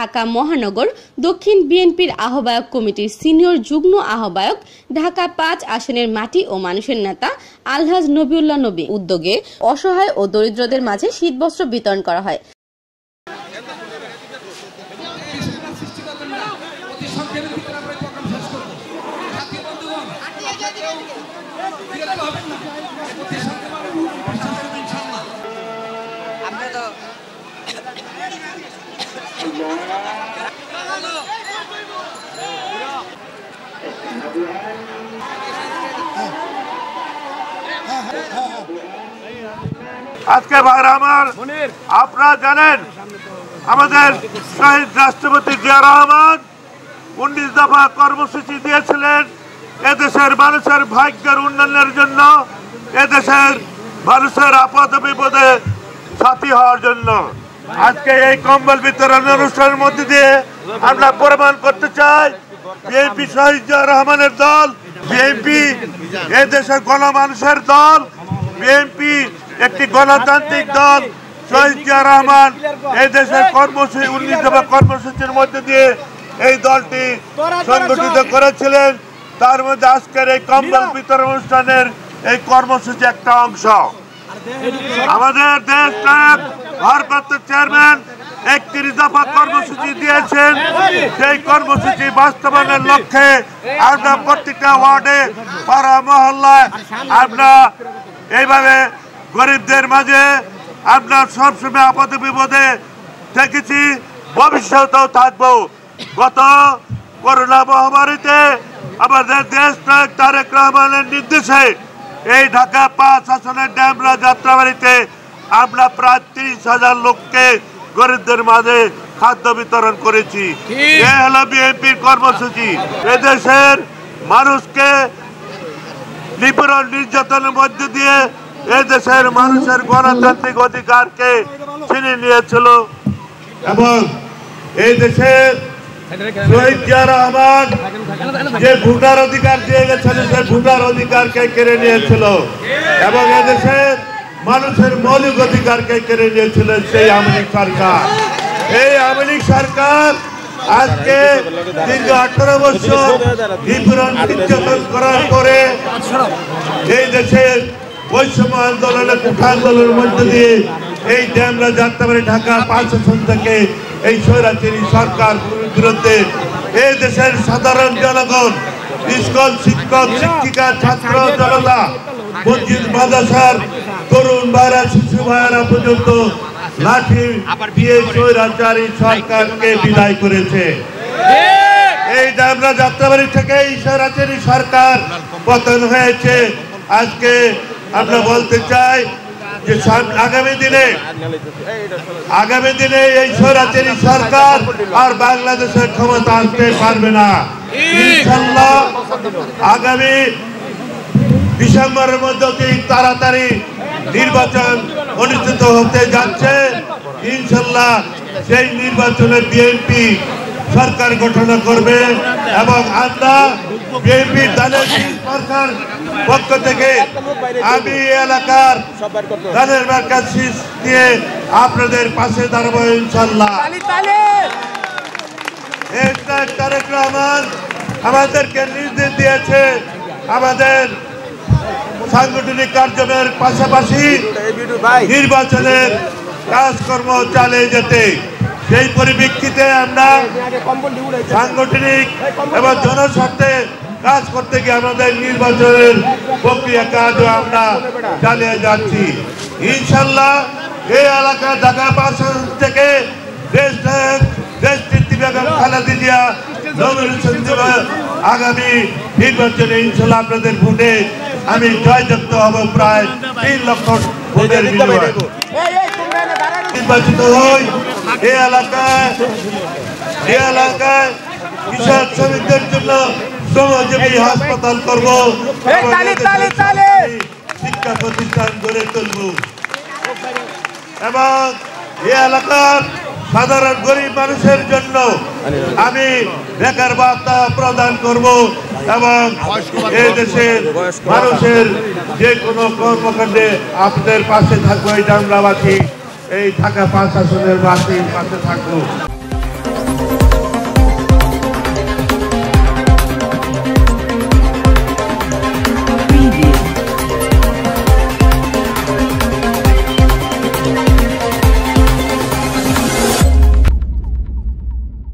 ঢাকা মহানগর দক্ষিণ বিএনপির আহ্বায়ক কমিটির সিনিয়র যুগ্ম আহ্বায়ক ঢাকা ৫ আসনের মাটি ও মানুষের নেতা আলহাজ নবিউল্লাহ নবী উদ্যোগে অসহায় ও দরিদ্রদের মাঝে শীতবস্ত্র বিতরণ করা হয়। আজকে ভাইরা আমার, আপনারা জানেন আমাদের শহীদ রাষ্ট্রপতি জিয়া রহমান 19 দফা কর্মসূচি দিয়েছিলেন এদেশের মানুষের ভাগ্যের উন্নয়নের জন্য, এদেশের মানুষের আপদ বিপদে সাথী হওয়ার জন্য। আজকে এই কম্বল বিতরণ অনুষ্ঠানের মধ্যে দিয়ে আমরা প্রমাণ করতে চাই বিএনপি শহীদ জিয়া রহমানের দল, বিএনপি এদেশের গণমানুষের দল, বিএনপি একটি গণতান্ত্রিক দল। শহীদ জিয়া রহমান এই দেশের কর্মসূচি 19 দফা কর্মসূচির মধ্যে দিয়ে এই দলটি সংগঠিত করেছিলেন। তার মধ্যে আজকের এই কম্বল বিতরণ অনুষ্ঠানের এই কর্মসূচি একটা অংশ। আমাদের দেশ নায়ক ভারপ্রাপ্ত চেয়ারম্যান 31 দফা কর্মসূচি দিয়েছেন। সেই কর্মসূচি বাস্তবায়নের লক্ষ্যে আমরা প্রত্যেকটা ওয়ার্ডে, পাড়া, মহল্লায় আমরা এইভাবে গরিবদের মাঝে আমরা সবসময় আপদে বিপদে দেখেছি, ভবিষ্যতেও থাকবো। গত করোনা মহামারীতে আমাদের দেশ নায়ক তারেক রহমানের নির্দেশে এই ঢাকা ৫ আসনের ড্যামরা যাত্রাবাড়িতে আমরা প্রায় 30,000 লোককে গরিবদের মাঝে খাদ্য বিতরণ করেছি। এই হলো বিএনপির কর্মসূচি। এদেশের মানুষকে নিপীড়ন নির্যাতনের মধ্য দিয়ে এদেশের মানুষের গণতান্ত্রিক অধিকারকে ছিনিয়ে নিয়েছিল এবং এই দেশের শহীদ জিয়া রহমান যে ভোটার অধিকার দিয়ে গেছেন সেই ভোটার অধিকারকে কেড়ে নিয়েছিল এবং এদেশের মানুষের মৌলিক অধিকারকে কেড়ে নিয়েছিল সেই আওয়ামী লীগ সরকার। এই আওয়ামী লীগ সরকার আজকে দীর্ঘ 18 বছর নিপীড়ন নির্যাতন করার পরে এই দেশের বৈষম্য আন্দোলনের কোঠা আন্দোলনের মধ্যে দিয়ে এই ড্যামরা যাত্রাবাড়ি ঢাকা ৫ আসন থেকে এই স্বৈরাচারী সরকার বিরুদ্ধে এই দেশের সাধারণ জনগণ, স্কুল শিক্ষক শিক্ষিকা, ছাত্র জনতা, মসজিদ মাদ্রাসার তরুণ ভাইরা, শিশু ভাইরা পর্যন্ত লাঠি দিয়ে স্বৈরাচারী সরকারকে বিদায় করেছে। এই ড্যামরা যাত্রাবাড়ি থেকে এই স্বৈরাচারী সরকার পতন হয়েছে। আজকে আমরা বলতে চাই যে আগামী দিনে এই স্বৈরাচারী সরকার আর বাংলাদেশের ক্ষমতা আনতে পারবে না। ইনশাআল্লাহ আগামী ডিসেম্বরের মধ্যে তাড়াতাড়ি নির্বাচন অনুষ্ঠিত হতে যাচ্ছে। ইনশাআল্লাহ সেই নির্বাচনে বিএনপি সরকার গঠন করবে এবং আমরা বিএনপি দলের সরকার পক্ষ থেকে আমি এলাকার দলের মার্কাজ শীষ দিয়ে আপনাদের পাশে দাঁড়াবো ইনশাআল্লাহ। তারেক রহমান আমাদেরকে নির্দেশ দিয়েছে আমাদের সাংগঠনিক কার্যক্রমের পাশাপাশি নির্বাচনের কাজকর্ম চালিয়ে যেতে। সেই পরিপ্রেক্ষিতে আমরা সাংগঠনিক এবং জনস্বার্থে কাজ করতে গিয়ে আমাদের নির্বাচনের প্রক্রিয়া কাজও আমরা চালিয়ে যাচ্ছি। ইনশাআল্লাহ এই এলাকা ঢাকা ৫ থেকে দেশনেত্রী বেগম খালেদা জিয়া আগামী নির্বাচনে ইনশাআল্লাহ আপনাদের ভোটে আমি জয়যুক্ত হব। প্রায় ৩ লক্ষ ভোটের বিনিময়ে নির্বাচিত হই। এই এলাকায় কৃষক শ্রমিকদের জন্য শ্রমজীবী হাসপাতাল করব, শিক্ষা প্রতিষ্ঠান গড়ে তুলব এবং এই এলাকার সাধারণ গরিব মানুষের জন্য আমি বেকার ভাতা প্রদান করব এবং এই দেশের মানুষের যে কোনো কর্মকাণ্ডে আপনাদের পাশে থাকবো। এই ড্যামরাবাসী, এই ঢাকা ৫ আসনের বাসীর পাশে থাকবো।